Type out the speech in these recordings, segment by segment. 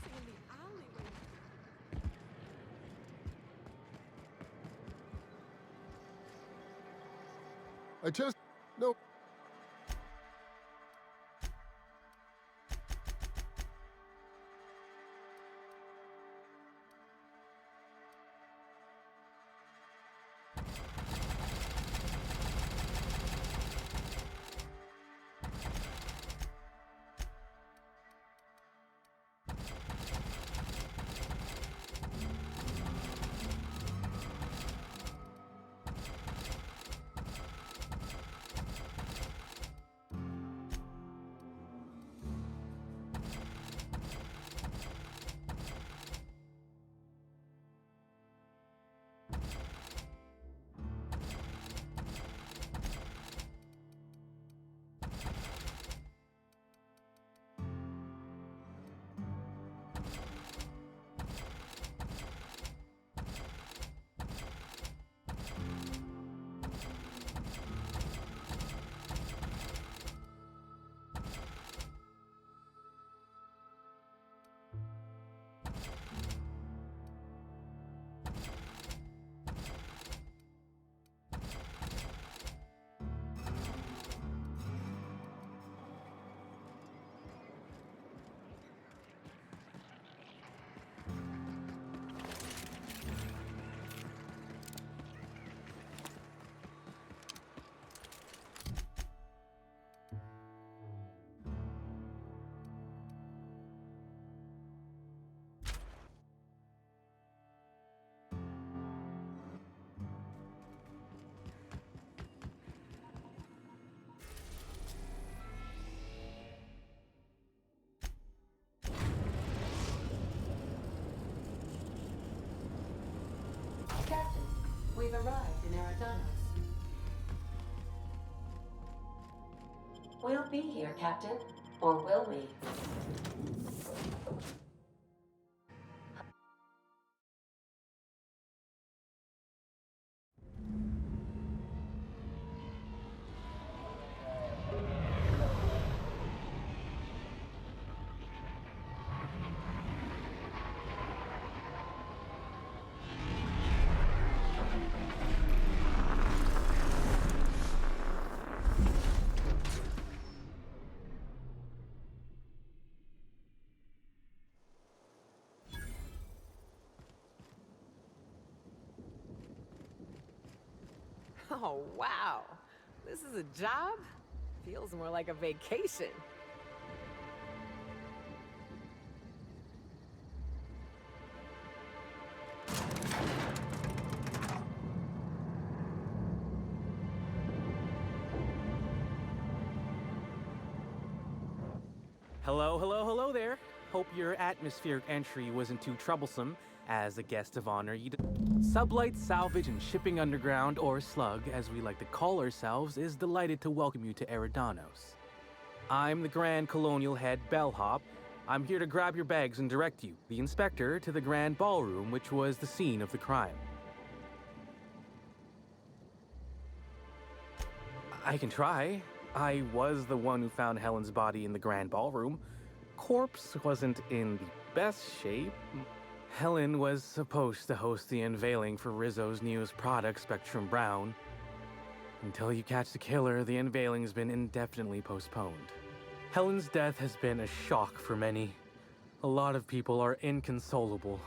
dancing in the alleyway. I just... No. Captain, we've arrived in Eridanos. We'll be here, Captain. Or will we? Oh, wow. This is a job? Feels more like a vacation. Hello there. Hope your atmospheric entry wasn't too troublesome. As a guest of honor, Sublight Salvage and Shipping Underground, or Slug, as we like to call ourselves, is delighted to welcome you to Eridanos. I'm the Grand Colonial Head Bellhop. I'm here to grab your bags and direct you, the Inspector, to the Grand Ballroom, which was the scene of the crime. I can try. I was the one who found Helen's body in the Grand Ballroom. Corpse wasn't in the best shape. Helen was supposed to host the unveiling for Rizzo's newest product, Spectrum Brown. Until you catch the killer, the unveiling's been indefinitely postponed. Helen's death has been a shock for many. A lot of people are inconsolable.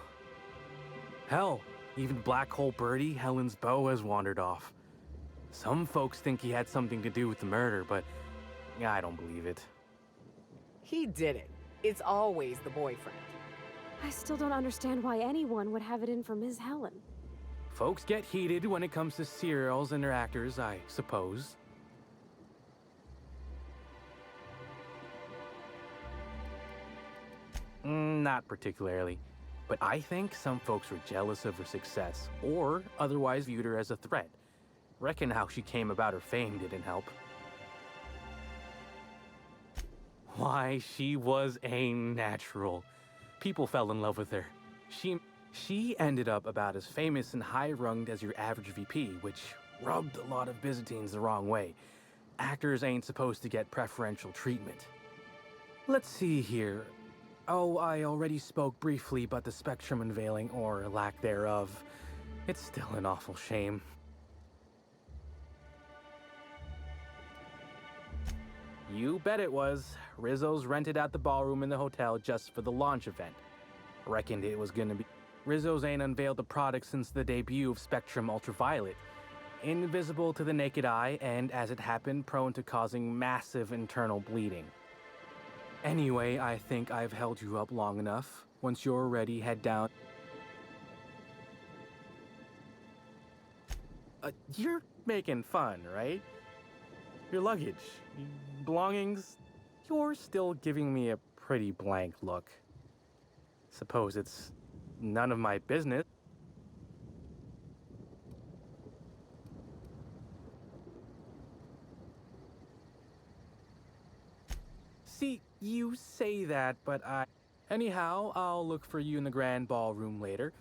Hell, even Black Hole Birdie, Helen's beau, has wandered off. Some folks think he had something to do with the murder, but I don't believe it. He did it. It's always the boyfriend. I still don't understand why anyone would have it in for Ms. Helen. Folks get heated when it comes to serials and their actors, I suppose. Not particularly. But I think some folks were jealous of her success, or otherwise viewed her as a threat. Reckon how she came about her fame didn't help. Why, she was a natural. People fell in love with her. She ended up about as famous and high-runged as your average VP, which rubbed a lot of Byzantines the wrong way. Actors ain't supposed to get preferential treatment. Let's see here. Oh, I already spoke briefly about the spectrum unveiling, or lack thereof. It's still an awful shame. You bet it was. Rizzo's rented out the ballroom in the hotel just for the launch event. Reckoned it was gonna be. Rizzo's ain't unveiled the product since the debut of Spectrum Ultraviolet. Invisible to the naked eye, and as it happened, prone to causing massive internal bleeding. Anyway, I think I've held you up long enough. Once you're ready, head down. You're making fun, right? Your luggage, belongings, you're still giving me a pretty blank look. Suppose it's none of my business. See, you say that, but I... Anyhow, I'll look for you in the grand ballroom later.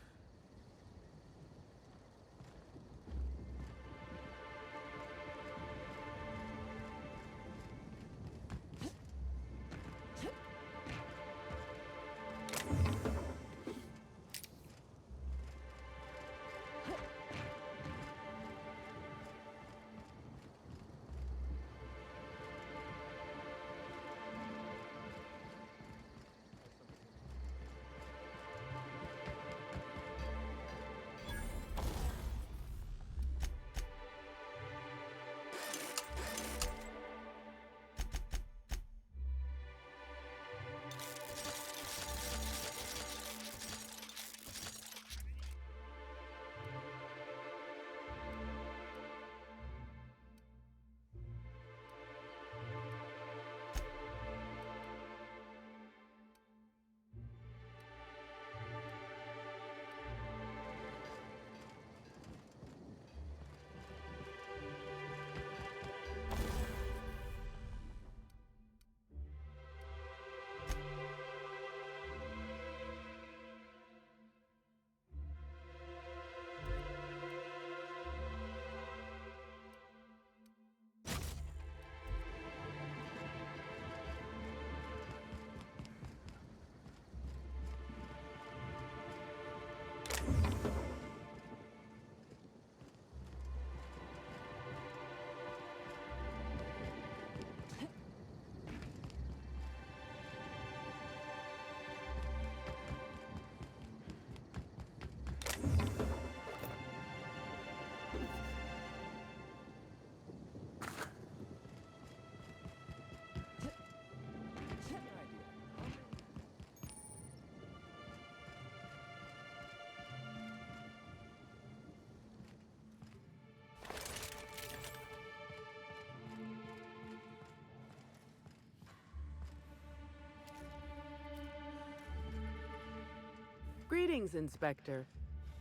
Greetings, Inspector.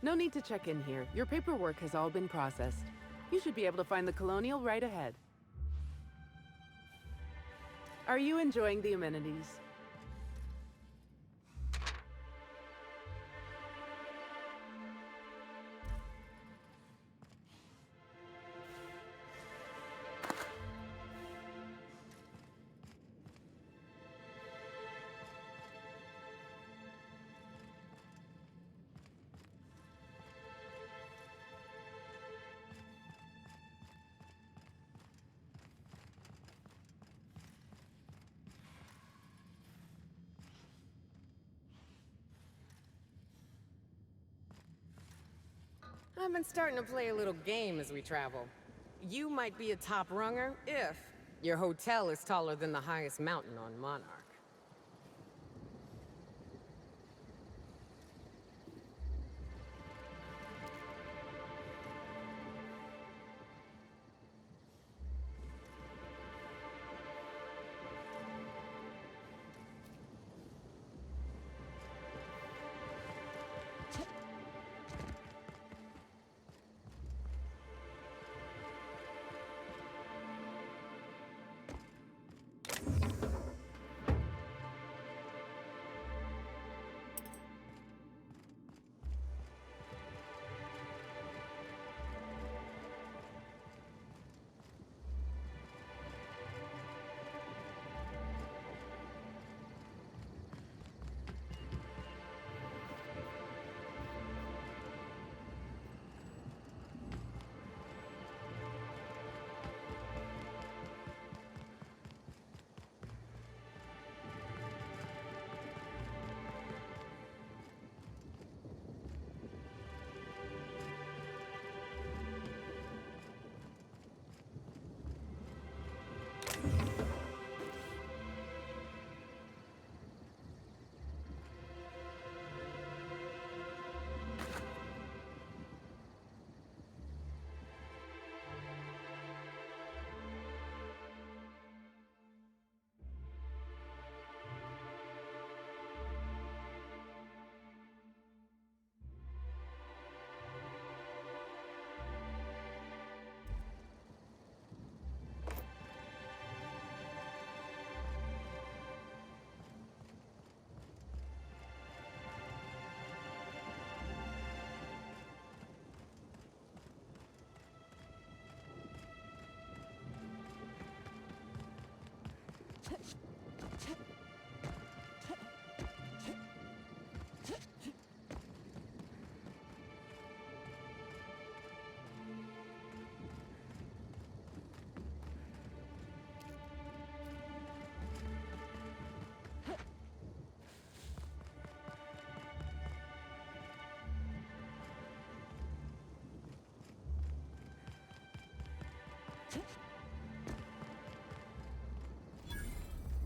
No need to check in here. Your paperwork has all been processed. You should be able to find the Colonial right ahead. Are you enjoying the amenities? I've been starting to play a little game as we travel. You might be a top runger if your hotel is taller than the highest mountain on Monarch.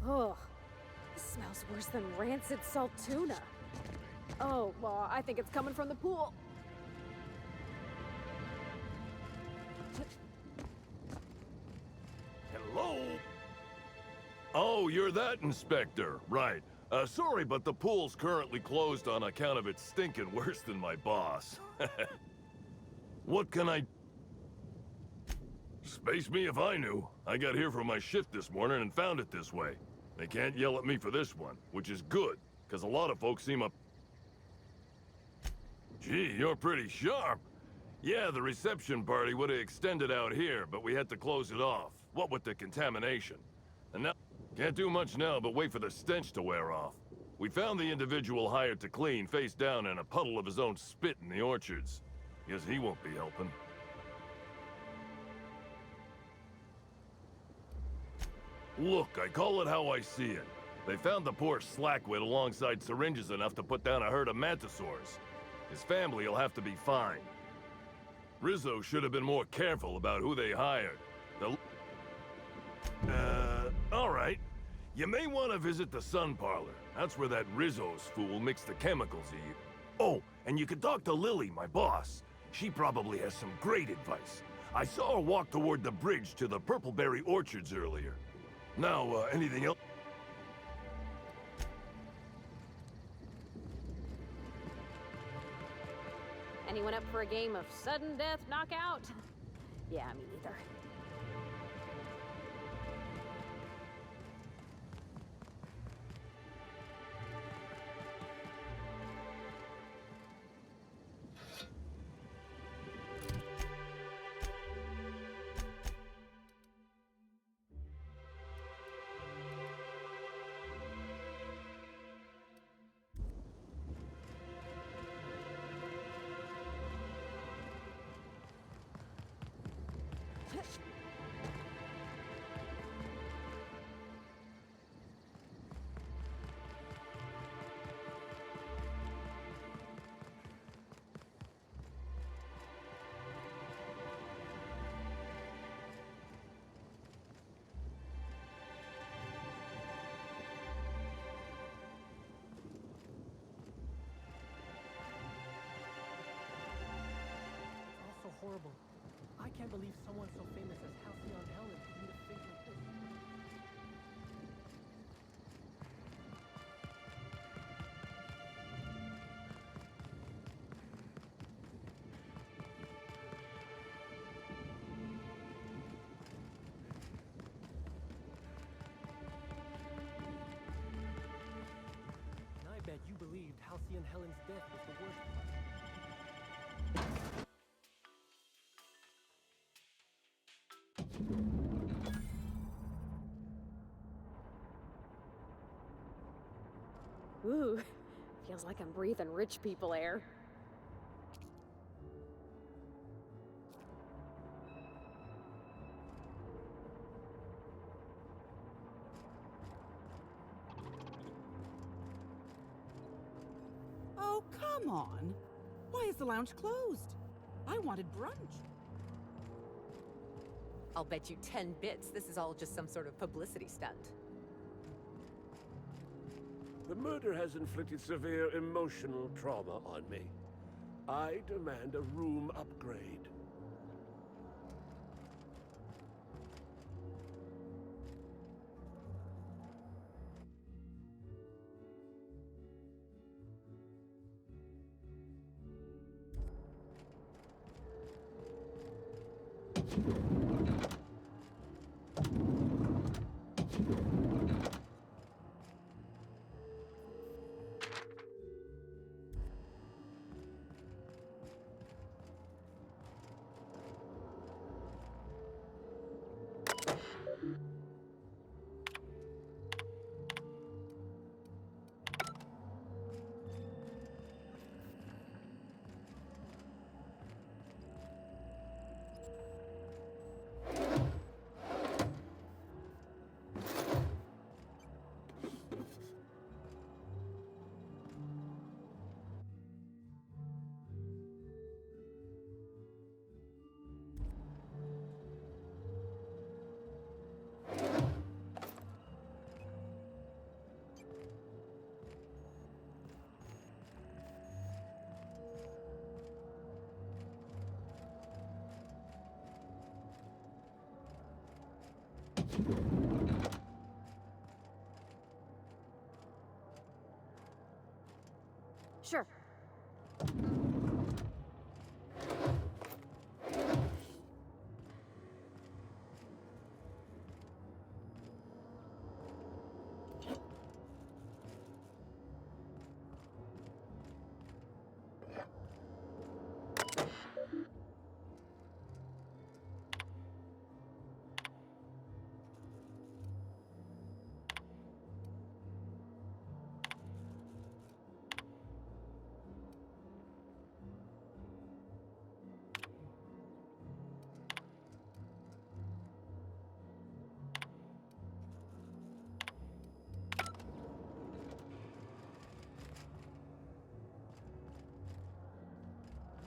Ugh. This smells worse than rancid salt tuna. Oh, well, I think it's coming from the pool. Hello? Oh, you're that inspector. Right. Sorry, but the pool's currently closed on account of it stinking worse than my boss. What can I... Space me if I knew. I got here for my shift this morning and found it this way. They can't yell at me for this one, which is good, because a lot of folks seem up... Gee, you're pretty sharp. Yeah, the reception party would have extended out here, but we had to close it off. What with the contamination. And now... Can't do much now but wait for the stench to wear off. We found the individual hired to clean face down in a puddle of his own spit in the orchards. Guess he won't be helping. Look, I call it how I see it. They found the poor slackwit alongside syringes enough to put down a herd of mantisaurs. His family will have to be fined. Rizzo should have been more careful about who they hired. All right. You may want to visit the sun parlor. That's where that Rizzo's fool mixed the chemicals he used. Oh, and you could talk to Lily, my boss. She probably has some great advice. I saw her walk toward the bridge to the Purpleberry Orchards earlier. Now, anything else? Anyone up for a game of sudden death knockout? Yeah, me neither. Horrible. I can't believe someone so famous as Halcyon Helen could need a fake like this. And I bet you believed Halcyon Helen's death was the worst part. Ooh, feels like I'm breathing rich people air. Oh, come on. Why is the lounge closed? I wanted brunch. I'll bet you 10 bits this is all just some sort of publicity stunt. The murder has inflicted severe emotional trauma on me. I demand a room upgrade. Sure.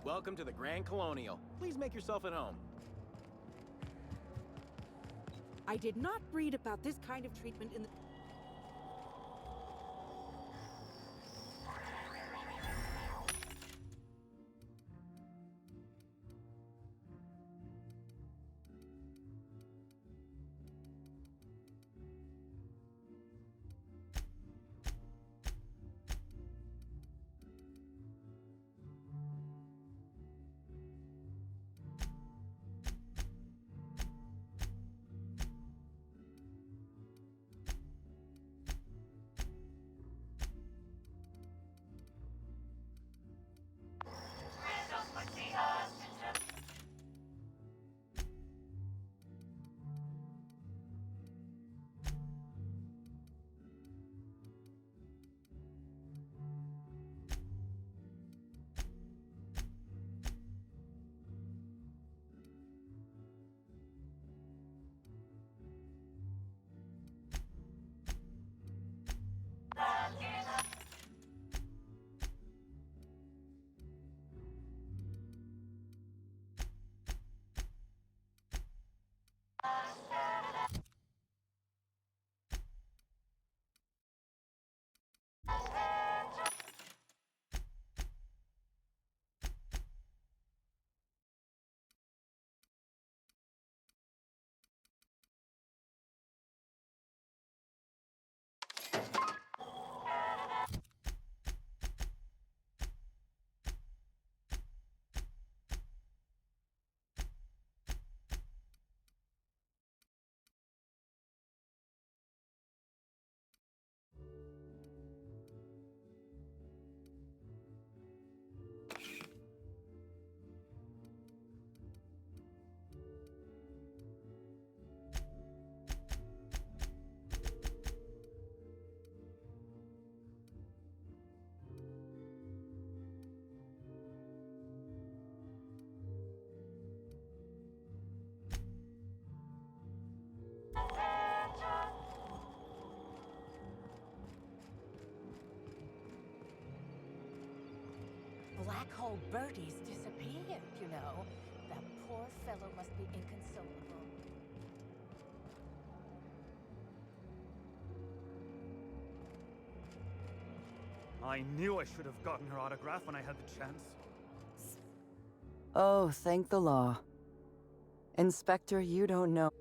Welcome to the Grand Colonial. Please make yourself at home. I did not read about this kind of treatment in the... Black hole Bertie's disappeared, you know. That poor fellow must be inconsolable. I knew I should have gotten her autograph when I had the chance. Oh, thank the law. Inspector, you don't know.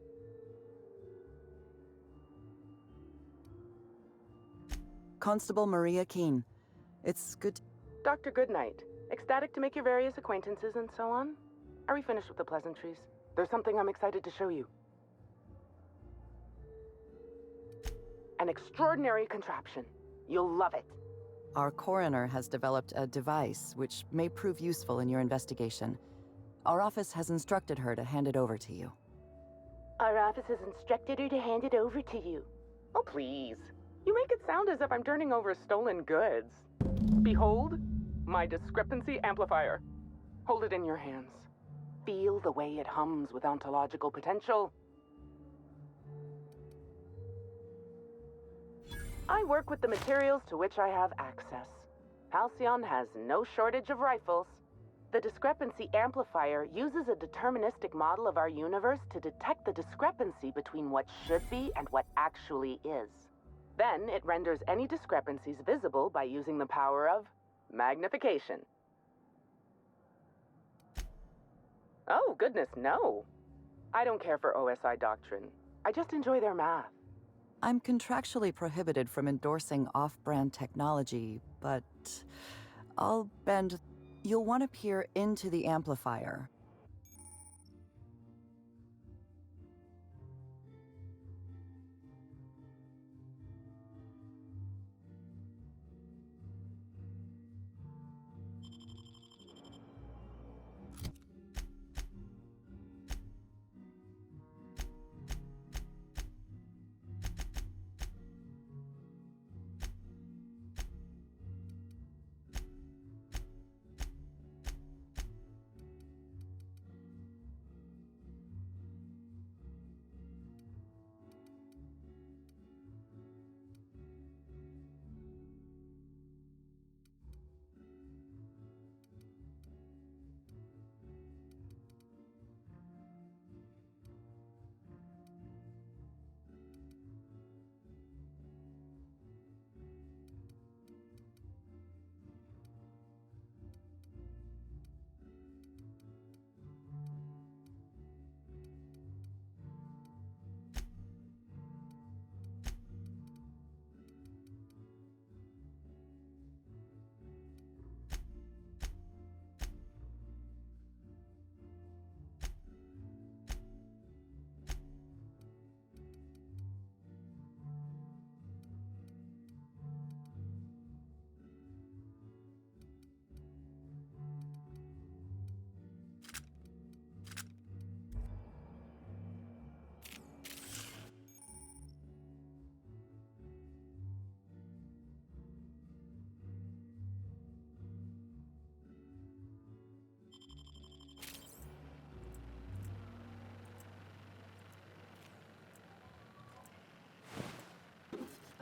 Constable Maria Keene. It's good. Dr. Goodnight. Ecstatic to make your various acquaintances and so on? Are we finished with the pleasantries? There's something I'm excited to show you. An extraordinary contraption. You'll love it. Our coroner has developed a device which may prove useful in your investigation. Our office has instructed her to hand it over to you. Our office has instructed her to hand it over to you. Oh, please. You make it sound as if I'm turning over stolen goods. Behold, my discrepancy amplifier. Hold it in your hands. Feel the way it hums with ontological potential. I work with the materials to which I have access. Halcyon has no shortage of rifles. The discrepancy amplifier uses a deterministic model of our universe to detect the discrepancy between what should be and what actually is. Then it renders any discrepancies visible by using the power of magnification. Oh, goodness, no. I don't care for OSI doctrine. I just enjoy their math. I'm contractually prohibited from endorsing off-brand technology, but I'll bend. You'll want to peer into the amplifier.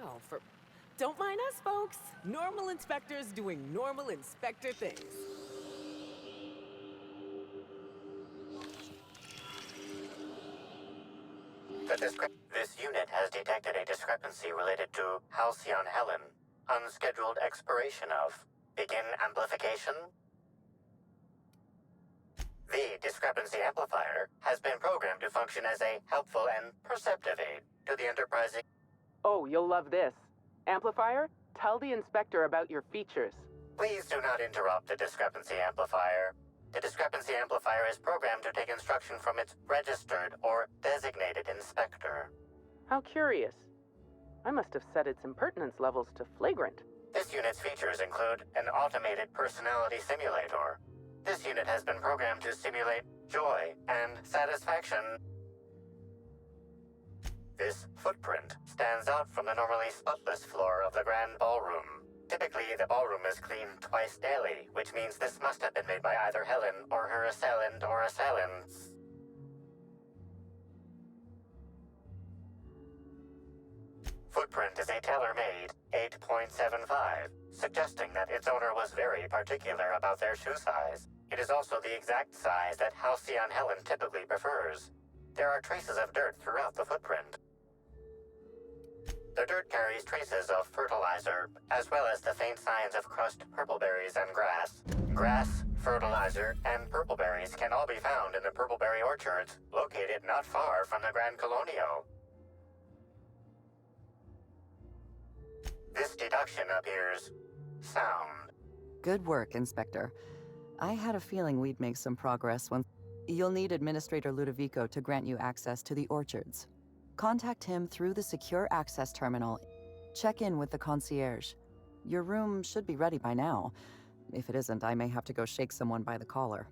Oh, don't mind us, folks. Normal inspectors doing normal inspector things. This unit has detected a discrepancy related to Halcyon Helen. Unscheduled expiration of. Begin amplification. The discrepancy amplifier has been programmed to function as a helpful and perceptive aid to the Enterprise. Oh, you'll love this. Amplifier, tell the inspector about your features. Please do not interrupt the discrepancy amplifier. The discrepancy amplifier is programmed to take instruction from its registered or designated inspector. How curious. I must have set its impertinence levels to flagrant. This unit's features include an automated personality simulator. This unit has been programmed to simulate joy and satisfaction. This footprint stands out from the normally spotless floor of the grand ballroom. Typically, the ballroom is cleaned twice daily, which means this must have been made by either Helen or her assailant or assailants. Footprint is a tailor-made 8.75, suggesting that its owner was very particular about their shoe size. It is also the exact size that Halcyon Helen typically prefers. There are traces of dirt throughout the footprint. The dirt carries traces of fertilizer, as well as the faint signs of crushed purpleberries and grass. Grass, fertilizer, and purpleberries can all be found in the purpleberry orchards, located not far from the Grand Colonio. This deduction appears sound. Good work, Inspector. I had a feeling we'd make some progress when... You'll need Administrator Ludovico to grant you access to the orchards. Contact him through the secure access terminal. Check in with the concierge. Your room should be ready by now. If it isn't, I may have to go shake someone by the collar.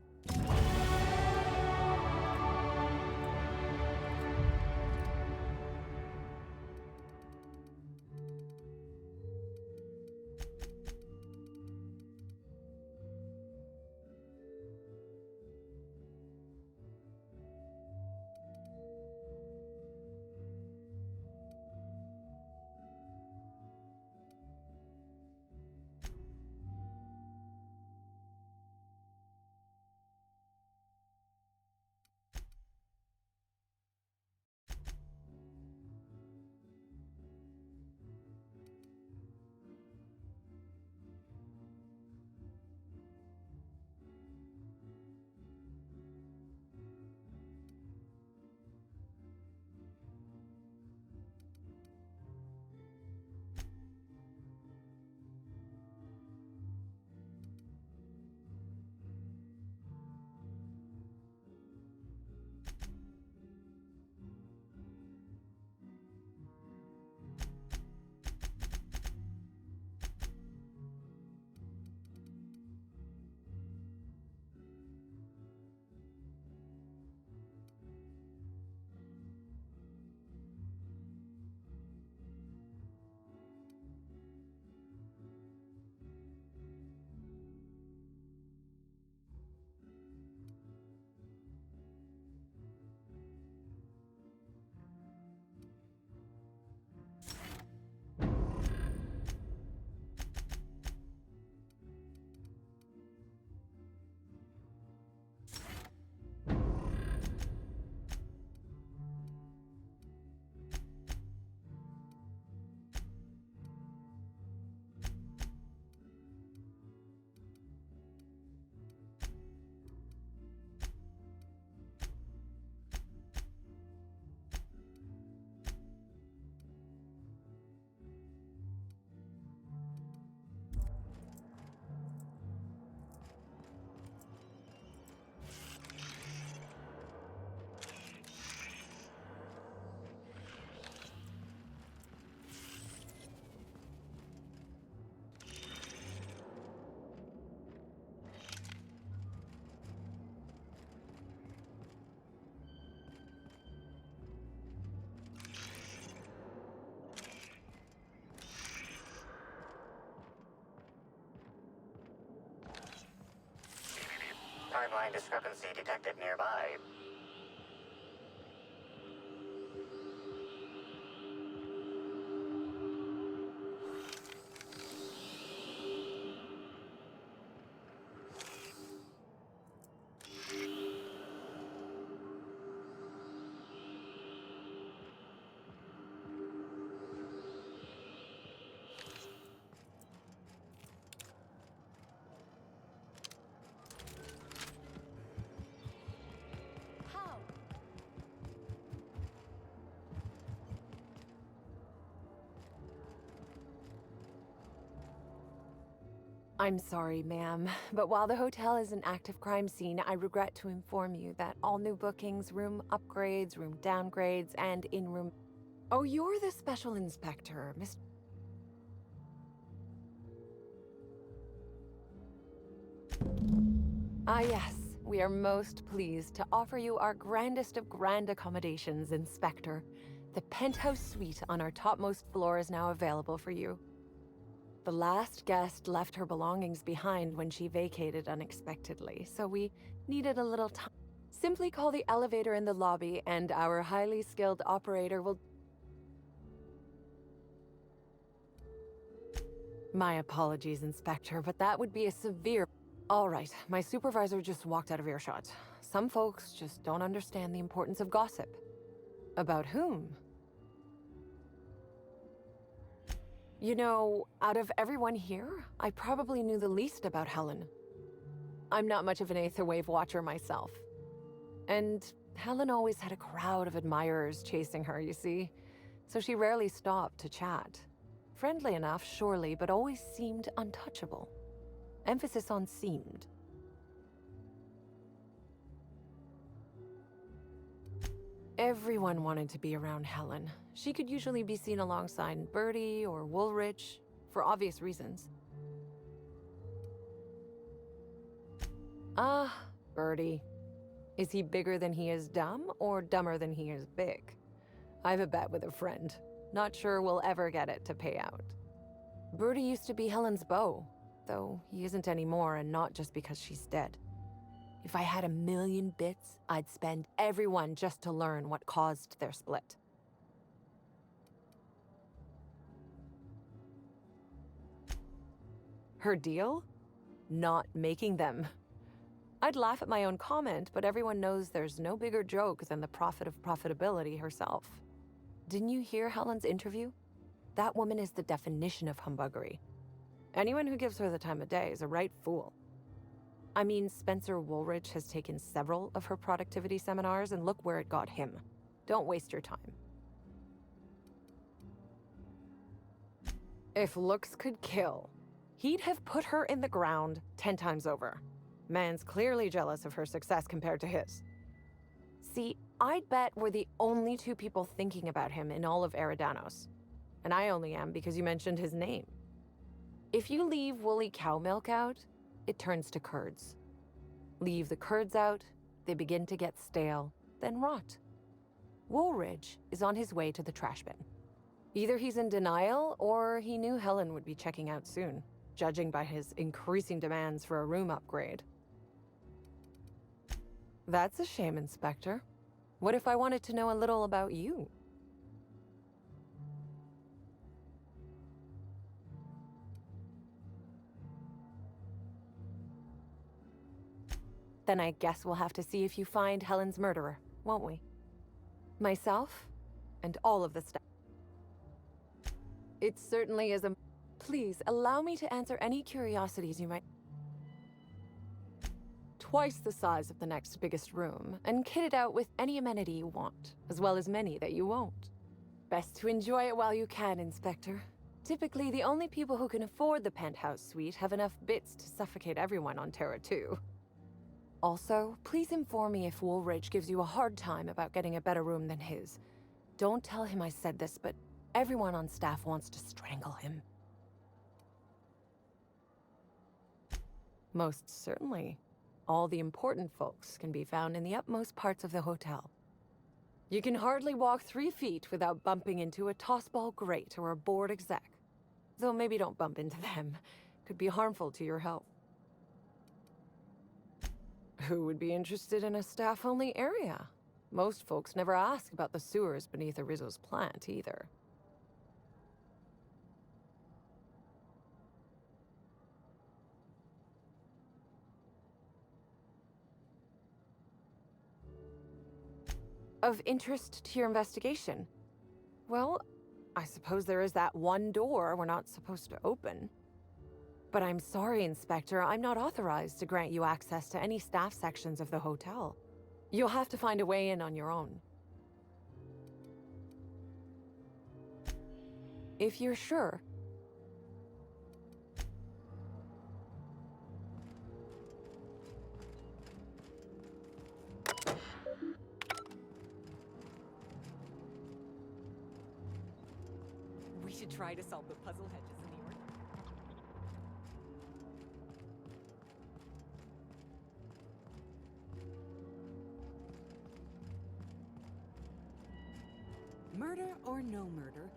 timeline discrepancy detected nearby. How? I'm sorry, ma'am, but while the hotel is an active crime scene, I regret to inform you that all new bookings, room upgrades, room downgrades, and in-room... Oh, you're the special inspector, Miss... Ah, yes. We are most pleased to offer you our grandest of grand accommodations, Inspector. The penthouse suite on our topmost floor is now available for you. The last guest left her belongings behind when she vacated unexpectedly, so we needed a little time. Simply call the elevator in the lobby, and our highly skilled operator will... My apologies, Inspector, but that would be a severe... All right, my supervisor just walked out of earshot. Some folks just don't understand the importance of gossip. About whom? You know, out of everyone here, I probably knew the least about Helen. I'm not much of an Aetherwave watcher myself. And Helen always had a crowd of admirers chasing her, you see. So she rarely stopped to chat. Friendly enough, surely, but always seemed untouchable. Emphasis on seemed. Everyone wanted to be around Helen. She could usually be seen alongside Bertie or Woolrich, for obvious reasons. Ah, Bertie. Is he bigger than he is dumb, or dumber than he is big? I've a bet with a friend. Not sure we'll ever get it to pay out. Bertie used to be Helen's beau, though he isn't anymore, and not just because she's dead. If I had 1,000,000 bits, I'd spend everyone just to learn what caused their split. Her deal? Not making them. I'd laugh at my own comment, but everyone knows there's no bigger joke than the prophet of profitability herself. Didn't you hear Helen's interview? That woman is the definition of humbuggery. Anyone who gives her the time of day is a right fool. I mean, Spencer Woolrich has taken several of her productivity seminars, and look where it got him. Don't waste your time. If looks could kill, he'd have put her in the ground 10 times over. Man's clearly jealous of her success compared to his. See, I'd bet we're the only two people thinking about him in all of Eridanos. And I only am because you mentioned his name. If you leave woolly cow milk out, it turns to curds. Leave the curds out, they begin to get stale, then rot. Woolridge is on his way to the trash bin. Either he's in denial, or he knew Helen would be checking out soon, judging by his increasing demands for a room upgrade. That's a shame, Inspector. What if I wanted to know a little about you? Then I guess we'll have to see if you find Helen's murderer, won't we? Myself, and all of the staff. It certainly is a... Please, allow me to answer any curiosities you might... Twice the size of the next biggest room, and kitted out with any amenity you want, as well as many that you won't. Best to enjoy it while you can, Inspector. Typically, the only people who can afford the penthouse suite have enough bits to suffocate everyone on Terra 2. Also, please inform me if Woolridge gives you a hard time about getting a better room than his. Don't tell him I said this, but everyone on staff wants to strangle him. Most certainly. All the important folks can be found in the utmost parts of the hotel. You can hardly walk 3 feet without bumping into a tossball grate or a bored exec. Though maybe don't bump into them. Could be harmful to your health. Who would be interested in a staff-only area? Most folks never ask about the sewers beneath Rizzo's plant, either. Of interest to your investigation? Well, I suppose there is that one door we're not supposed to open. But I'm sorry, Inspector, I'm not authorized to grant you access to any staff sections of the hotel. You'll have to find a way in on your own. If you're sure. We should try to solve the puzzle hedges in the order. Murder or no murder,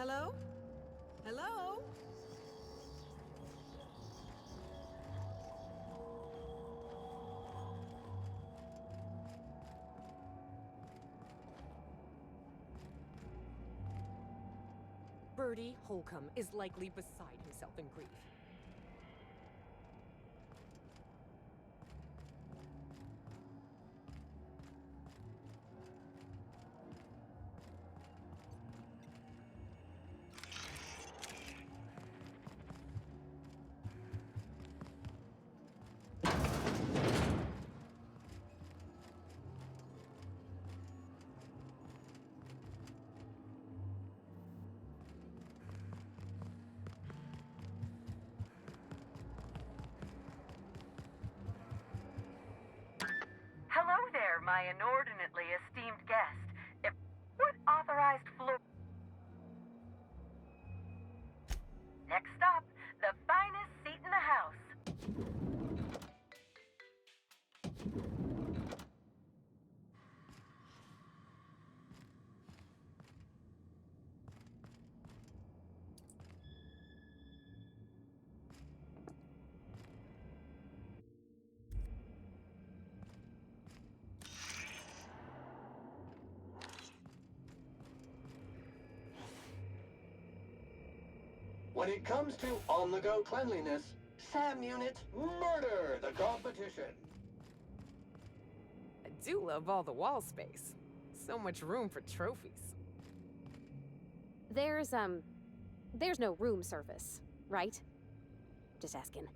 hello? Hello? Bertie Holcomb is likely beside himself in grief. Hello there, my inordinately esteemed guest. What authorized floor... Next stop, the finest seat in the house. When it comes to on-the-go cleanliness, Sam Unit, murder the competition. I do love all the wall space. So much room for trophies. there's no room service, right? Just asking.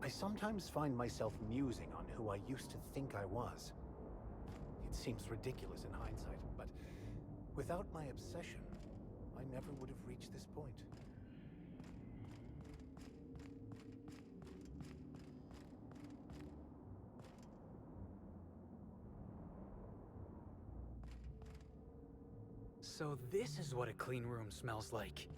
I sometimes find myself musing on who I used to think I was. It seems ridiculous in hindsight, but without my obsession, I never would have reached this point. So this is what a clean room smells like.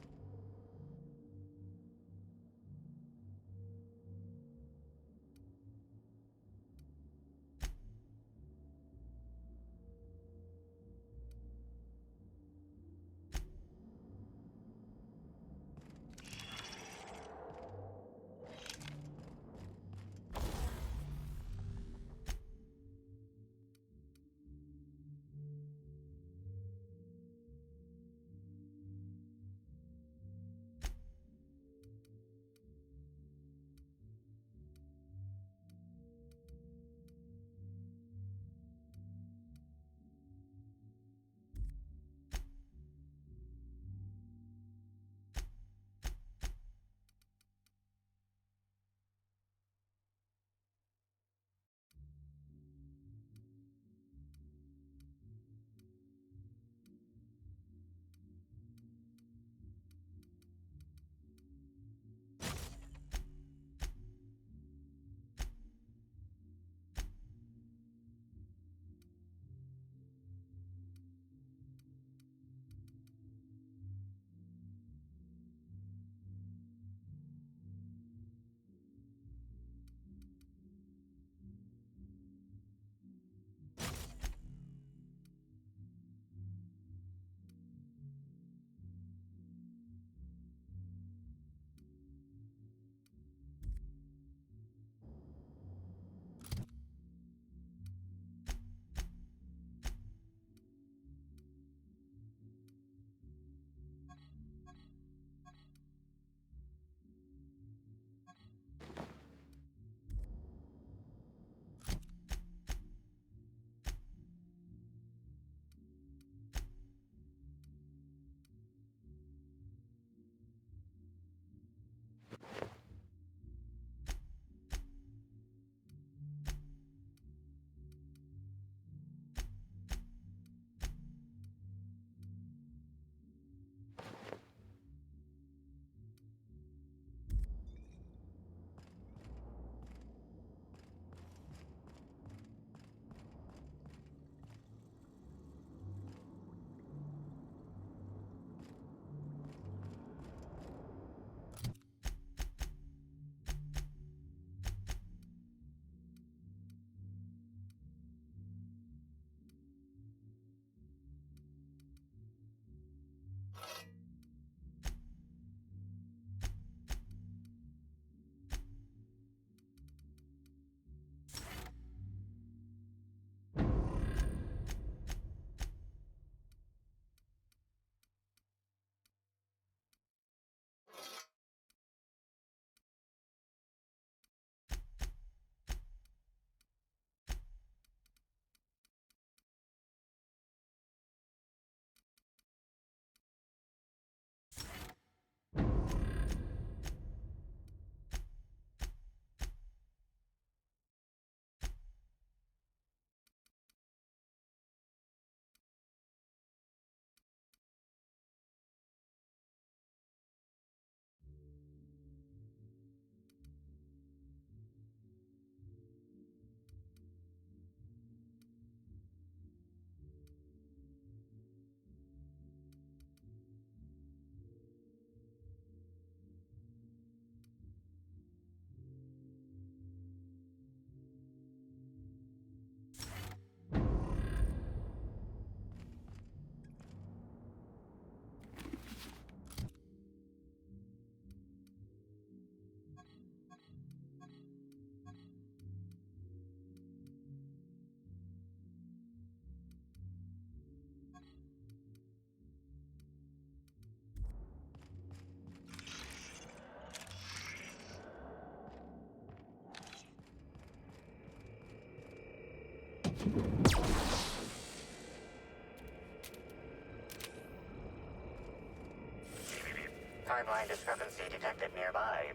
Timeline discrepancy detected nearby.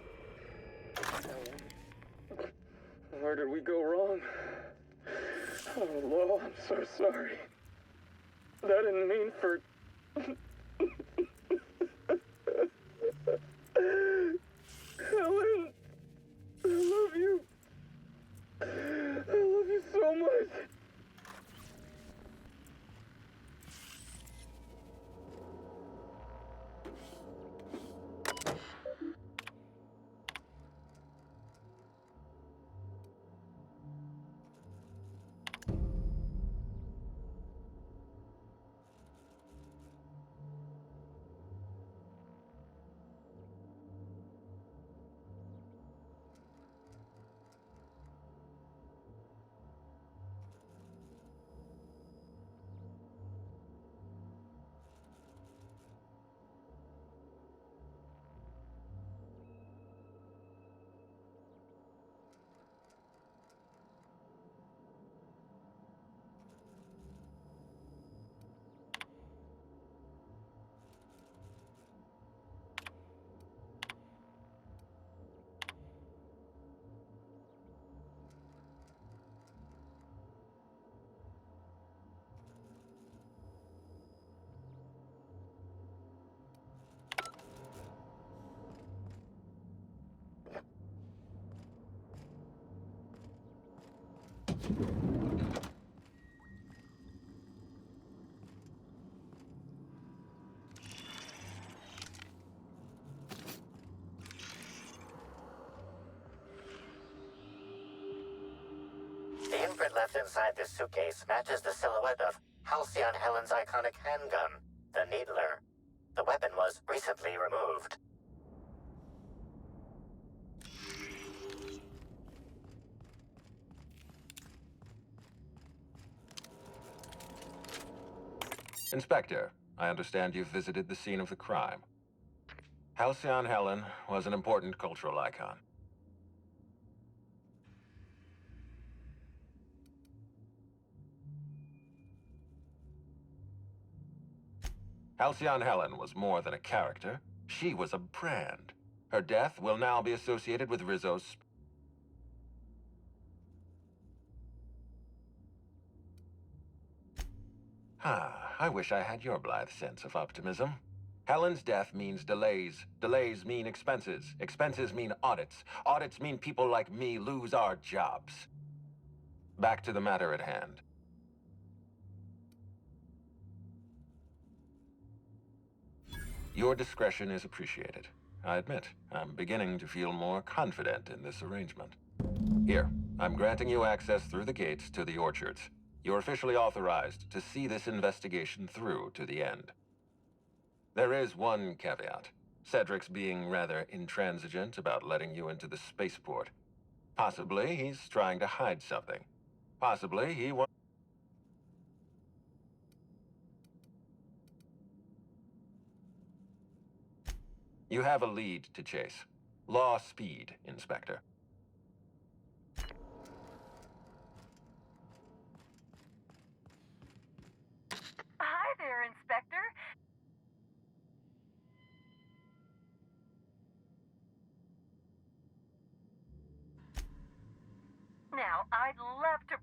Where did we go wrong? Oh, Lo, I'm so sorry. I didn't mean for... Helen! I love you. I love you so much. The imprint left inside this suitcase matches the silhouette of Halcyon Helen's iconic handgun, the Needler. The weapon was recently removed. Inspector, I understand you've visited the scene of the crime. Halcyon Helen was an important cultural icon. Halcyon Helen was more than a character. She was a brand. Her death will now be associated with Rizzo's... I wish I had your blithe sense of optimism. Helen's death means delays. Delays mean expenses. Expenses mean audits. Audits mean people like me lose our jobs. Back to the matter at hand. Your discretion is appreciated. I admit, I'm beginning to feel more confident in this arrangement. Here, I'm granting you access through the gates to the orchards. You're officially authorized to see this investigation through to the end. There is one caveat. Cedric's being rather intransigent about letting you into the spaceport. Possibly he's trying to hide something. Possibly he wants... You have a lead to chase. Law speed, Inspector. Hi there, Inspector. Now, I'd love to...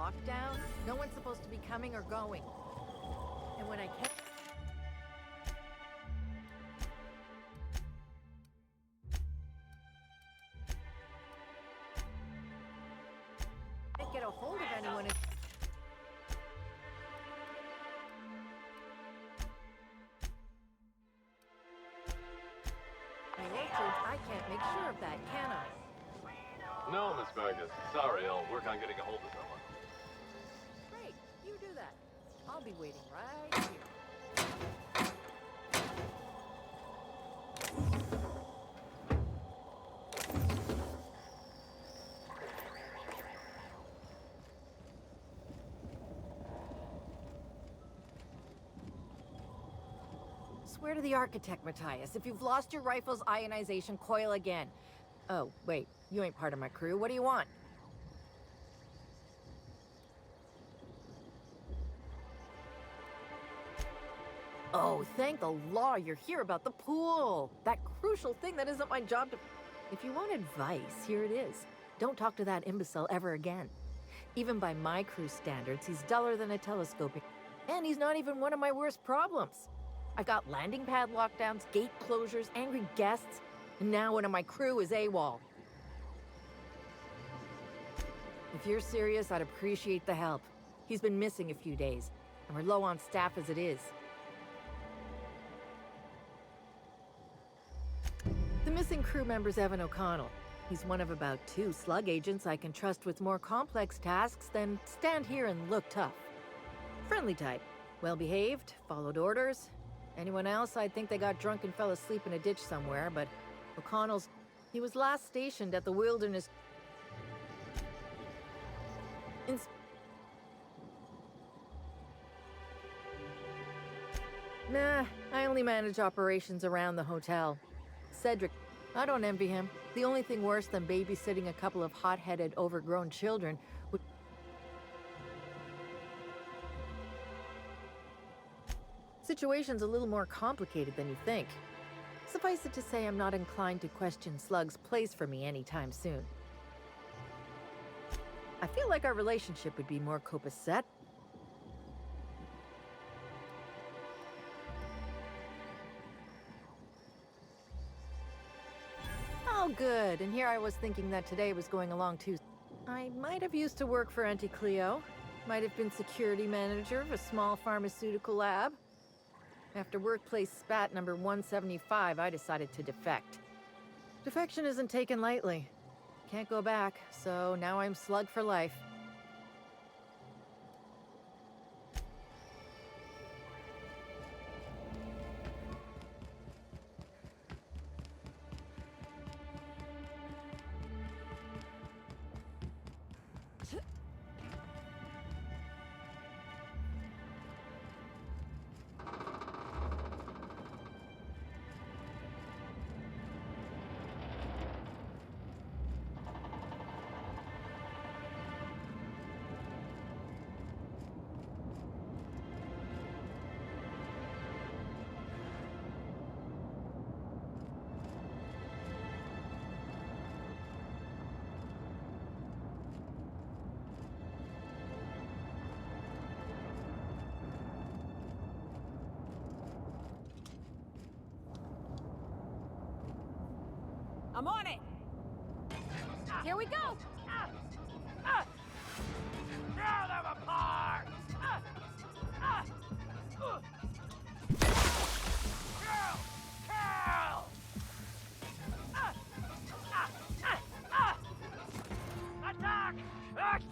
lockdown, no one's supposed to be coming or going. And when I can't get a hold of anyone. I can't make sure of that, can I? No, Miss Vargas. Sorry, I'll work on getting a hold of someone. Great, you do that. I'll be waiting right here. Swear to the architect, Matthias, if you've lost your rifle's ionization coil again. Oh, wait, you ain't part of my crew. What do you want? Oh, thank the law you're here about the pool. That crucial thing that isn't my job to... If you want advice, here it is. Don't talk to that imbecile ever again. Even by my crew standards, he's duller than a telescope. And he's not even one of my worst problems. I've got landing pad lockdowns, gate closures, angry guests, and now one of my crew is AWOL. If you're serious, I'd appreciate the help. He's been missing a few days, and we're low on staff as it is. The missing crew member's Evan O'Connell. He's one of about 2 slug agents I can trust with more complex tasks than stand here and look tough. Friendly type, well-behaved, followed orders. Anyone else, I'd think they got drunk and fell asleep in a ditch somewhere, but O'Connell's... He was last stationed at the Wilderness... Nah, I only manage operations around the hotel. Cedric, I don't envy him. The only thing worse than babysitting a couple of hot-headed, overgrown children would... Situation's a little more complicated than you think. Suffice it to say, I'm not inclined to question Slug's place for me anytime soon. I feel like our relationship would be more copacetic. Oh, good. And here I was thinking that today was going along too. I might have used to work for Auntie Cleo. Might have been security manager of a small pharmaceutical lab. After workplace spat number 175, I decided to defect. Defection isn't taken lightly. Can't go back, so now I'm Slug for life. I'm on it! Here we go! Tear them apart! Kill! Kill! Attack! Action!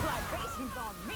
Vibrations on me!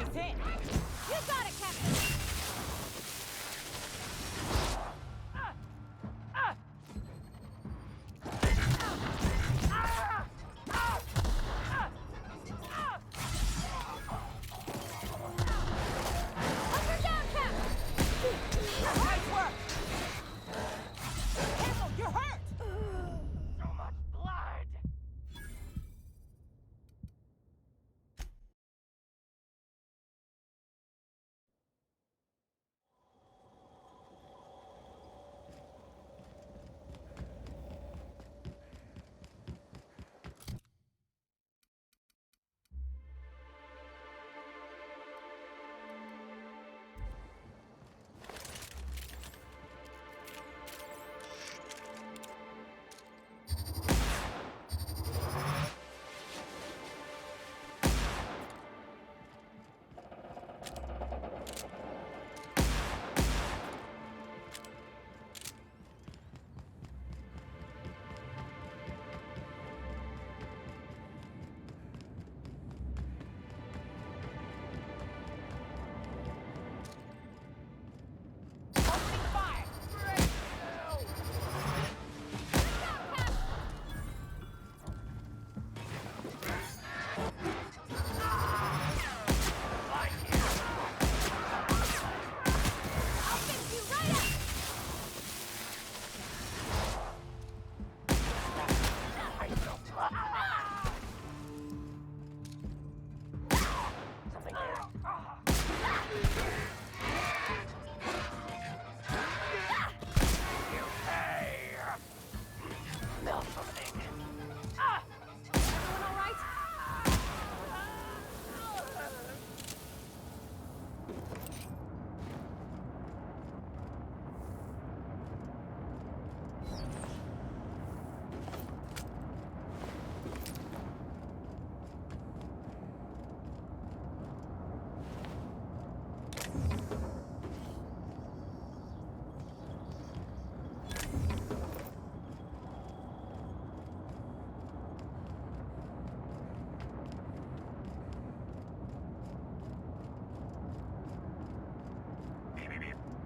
Nice hit. You got it, Kevin! Hunter down, Cap! Nice work! Careful, you're hurt! So much blood!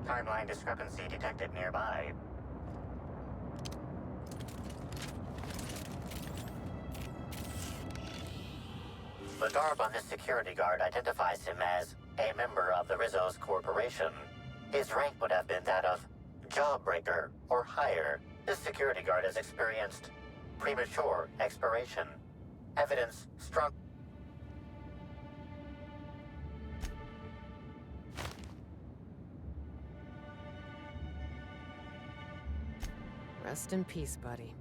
Timeline discrepancy detected nearby. The garb on this security guard identifies him as a member of the Rizzo's Corporation. His rank would have been that of Jawbreaker or higher. This security guard has experienced premature expiration. Evidence strong. Rest in peace, buddy.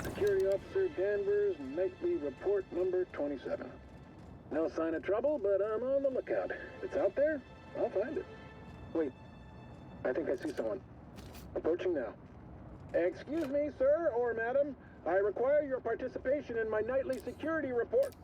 Security Officer Danvers, nightly report number 27. No sign of trouble, but I'm on the lookout. If it's out there, I'll find it. Wait, I think I see someone. Approaching now. Excuse me, sir or madam. I require your participation in my nightly security report.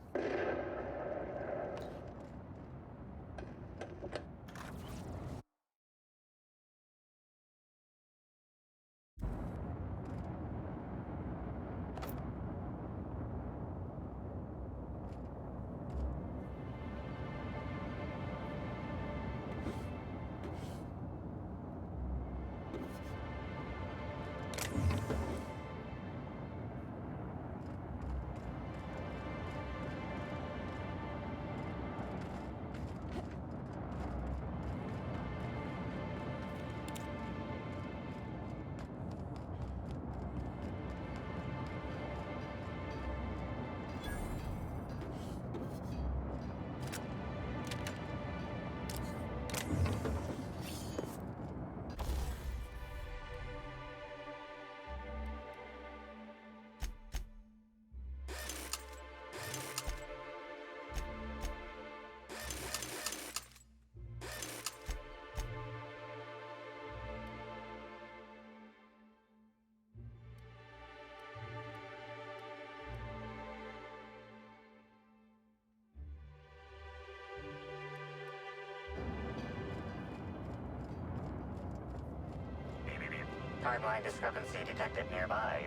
Timeline discrepancy detected nearby.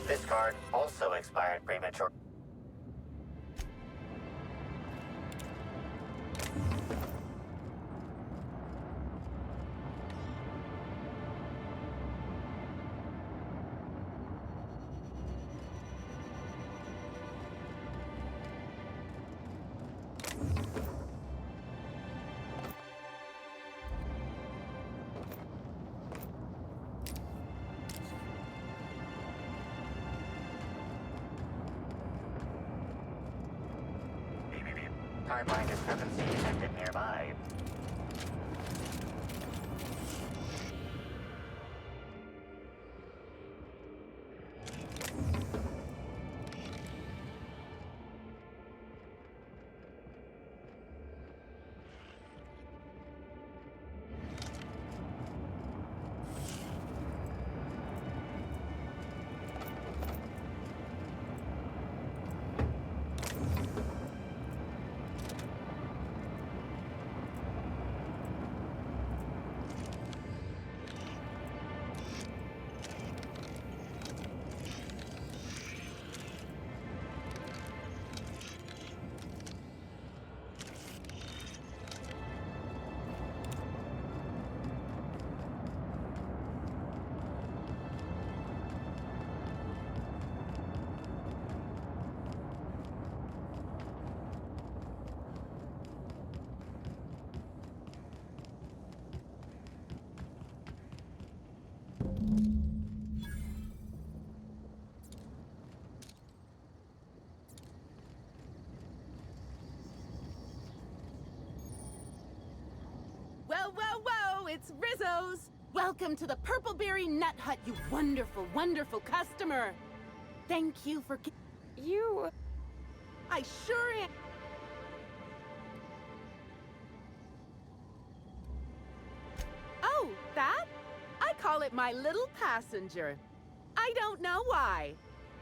This card also expired premature. Timeline discrepancy detected nearby. Whoa, whoa, whoa! It's Rizzo's! Welcome to the Purpleberry Nut Hut, you wonderful, wonderful customer! Thank you for... You... I sure am... Oh, that? I call it my little passenger. I don't know why.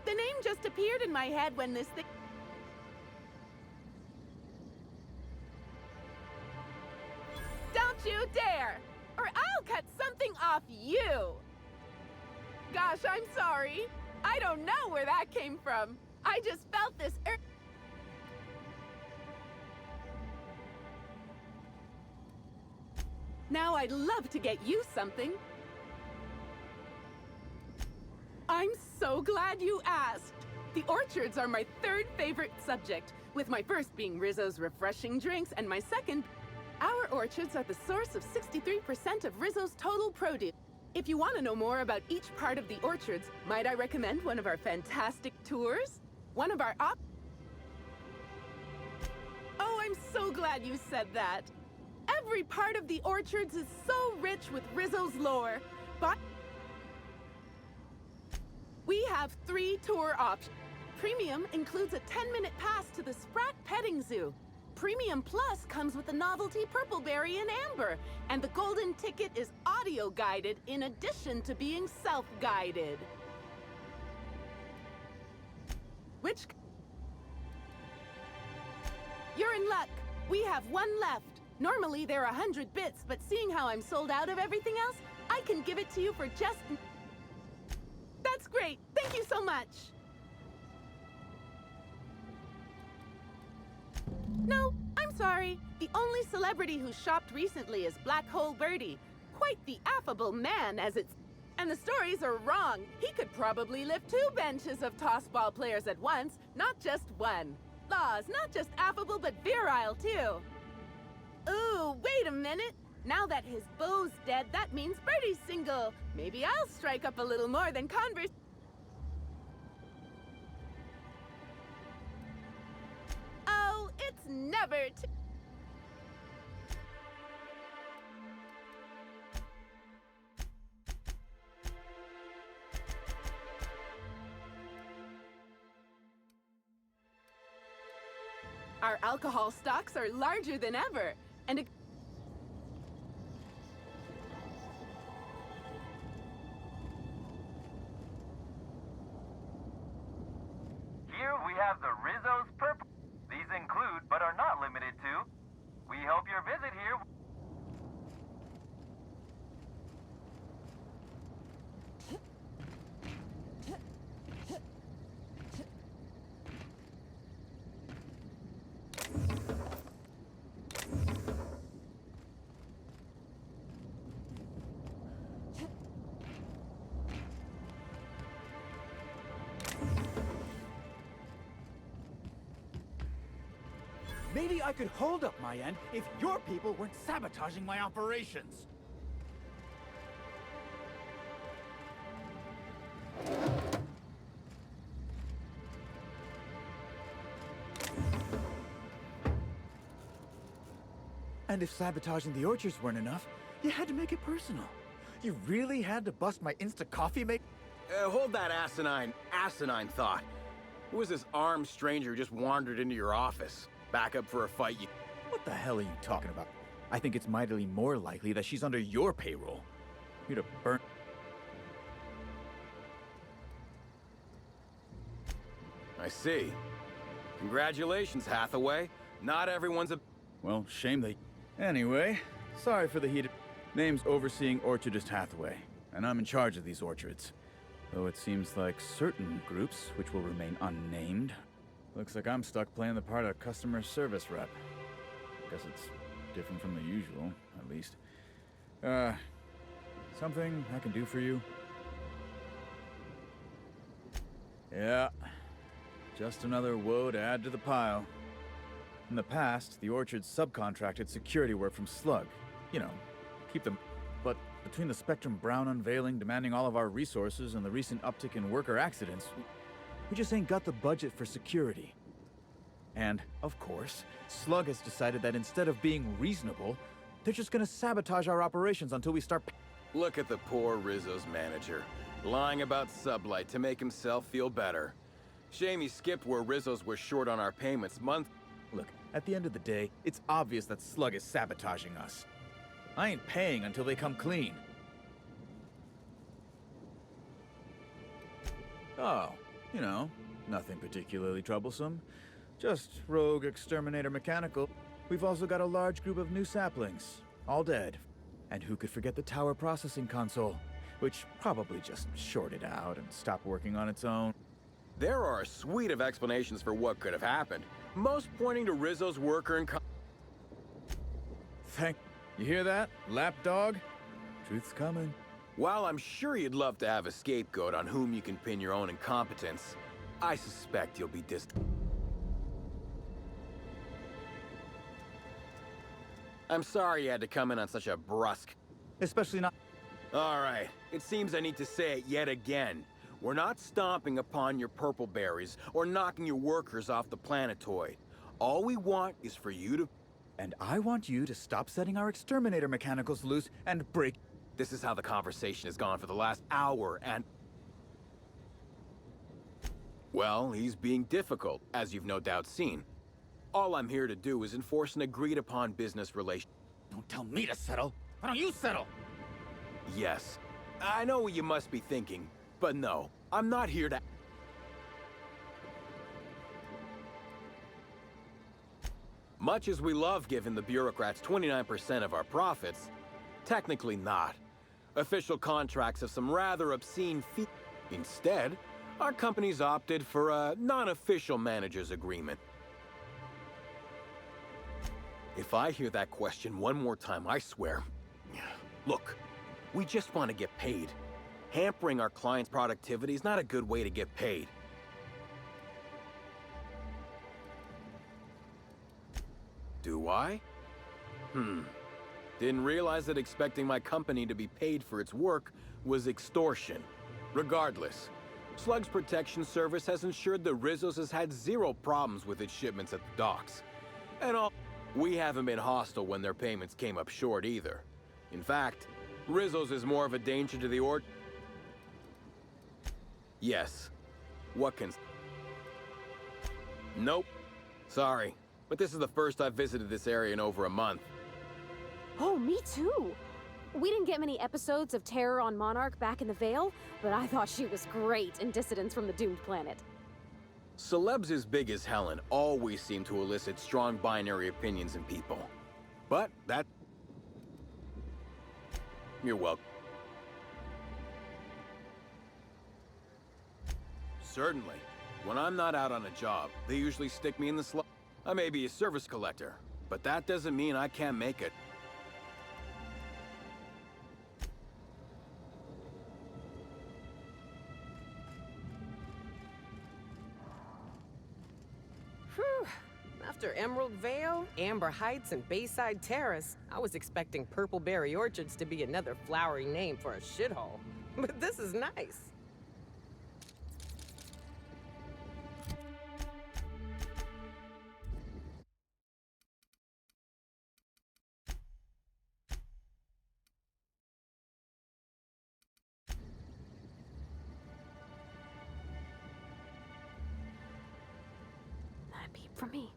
The name just appeared in my head when this thing... Don't you dare! Or I'll cut something off you! Gosh, I'm sorry. I don't know where that came from. I just felt this Now I'd love to get you something. I'm so glad you asked. The orchards are my third favorite subject, with my first being Rizzo's refreshing drinks and my second... Our orchards are the source of 63% of Rizzo's total produce. If you want to know more about each part of the orchards, might I recommend one of our fantastic tours? One of our Oh, I'm so glad you said that. Every part of the orchards is so rich with Rizzo's lore. But we have 3 tour options. Premium includes a 10-minute pass to the Sprat Petting Zoo. Premium Plus comes with the novelty Purpleberry and Amber, and the golden ticket is audio-guided in addition to being self-guided. Which... You're in luck. We have 1 left. Normally they're 100 bits, but seeing how I'm sold out of everything else, I can give it to you for just... That's great. Thank you so much. No, I'm sorry. The only celebrity who shopped recently is Black Hole Birdie. Quite the affable man, as it's... And the stories are wrong. He could probably lift 2 benches of tossball players at once, not just 1. Laws, not just affable, but virile, too. Ooh, wait a minute. Now that his beau's dead, that means Birdie's single. Maybe I'll strike up a little more than converse... Oh, it's never too... Our alcohol stocks are larger than ever, and... Here we have the Rizzo's Purple. These include, but are not limited to... We hope your visit here... Maybe I could hold up my end if your people weren't sabotaging my operations. And if sabotaging the orchards weren't enough, you had to make it personal. You really had to bust my Insta coffee make. Hold that asinine thought. Who was this armed stranger who just wandered into your office? Back up for a fight you... What the hell are you talking about? I think it's mightily more likely that she's under your payroll. You'd have burnt... I see. Congratulations, Hathaway. Not everyone's a... Well, shame they... Anyway, sorry for the heated... Name's Overseeing Orchardist Hathaway, and I'm in charge of these orchards. Though it seems like certain groups, which will remain unnamed, looks like I'm stuck playing the part of customer service rep. Guess it's different from the usual, at least. Something I can do for you? Yeah, just another woe to add to the pile. In the past, the orchards subcontracted security work from Slug. You know, keep them... But between the Spectrum Brown unveiling demanding all of our resources and the recent uptick in worker accidents, we just ain't got the budget for security. And, of course, Slug has decided that instead of being reasonable, they're just gonna sabotage our operations until we start... Look at the poor Rizzo's manager, lying about Sublight to make himself feel better. Shame he skipped where Rizzo's was short on our payments month... Look, at the end of the day, it's obvious that Slug is sabotaging us. I ain't paying until they come clean. Oh, you know, nothing particularly troublesome. Just rogue exterminator mechanical. We've also got a large group of new saplings, all dead. And who could forget the tower processing console, which probably just shorted out and stopped working on its own. There are a suite of explanations for what could have happened, most pointing to Rizzo's worker and... You hear that, lapdog? Truth's coming. While I'm sure you'd love to have a scapegoat on whom you can pin your own incompetence, I suspect you'll be I'm sorry you had to come in on such a brusque... Especially not... All right, it seems I need to say it yet again. We're not stomping upon your purple berries or knocking your workers off the planetoid. All we want is for you to... And I want you to stop setting our exterminator mechanicals loose and break... This is how the conversation has gone for the last hour, and... Well, he's being difficult, as you've no doubt seen. All I'm here to do is enforce an agreed-upon business relation. Don't tell me to settle. Why don't you settle? Yes. I know what you must be thinking, but no, I'm not here to... Much as we love giving the bureaucrats 29% of our profits, technically not. Official contracts have some rather obscene fees. Instead, our company's opted for a non-official manager's agreement. If I hear that question one more time, I swear... Look, we just want to get paid. Hampering our clients' productivity is not a good way to get paid. Do I? Didn't realize that expecting my company to be paid for its work was extortion. Regardless, Slug's Protection Service has ensured that Rizzo's has had zero problems with its shipments at the docks. And we haven't been hostile when their payments came up short either. In fact, Rizzo's is more of a danger to the Yes. What can... Nope. Sorry. But this is the first I've visited this area in over a month. Oh, me too. We didn't get many episodes of Terror on Monarch back in the Vale, but I thought she was great in Dissidents from the Doomed Planet. Celebs as big as Helen always seem to elicit strong binary opinions in people. But that... You're welcome. Certainly. When I'm not out on a job, they usually stick me in the slot. I may be a service collector, but that doesn't mean I can't make it. Whew. That After Emerald Vale, Amber Heights, and Bayside Terrace, I was expecting Purpleberry Orchards to be another flowery name for a shithole. But this is nice. Not a peep from me.